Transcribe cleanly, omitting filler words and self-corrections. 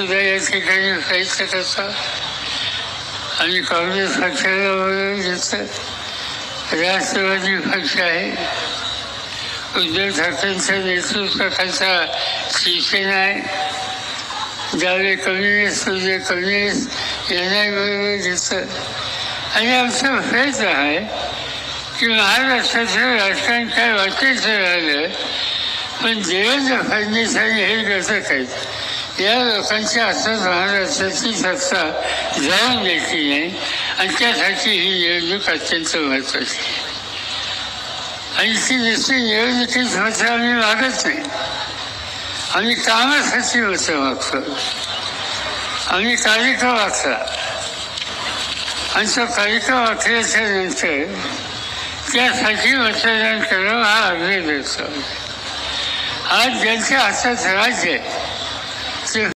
सुद्धा या ठिकाणी प्रयत्न करतो आणि काँग्रेस पक्षाला वगैरे घेतं. राष्ट्रवादी पक्ष आहे, उद्धव ठाकरेंच्या नेतृत्वाखालचा शिवसेना आहे, ज्यावेळी कम्युनिस्ट म्हणजे कम्युनिस्ट यांनाही बरोबर घेतं. आणि आमचा प्रयत्न आहे की महाराष्ट्राचं राजकारण काय वाटायचं राहिलं, पण देवेंद्र फडणवीसांनी हे घटक आहेत या लोकांच्या हातात महाराष्ट्राची सत्ता जाऊन द्यायची नाही, आणि त्यासाठी ही निवडणूक अत्यंत महत्त्वाची आहे. आणि ती नुसती निवडणुकीच मतं आम्ही मागत नाही, आम्ही कामासाठी मतं मागतो. आम्ही कार्यक्रम आखला आणि तो कार्यक्रम आखल्याच्या नंतर त्यासाठी मतदान करणं हा आग्रह धरतो. आज ज्यांच्या हातात राज्य आहे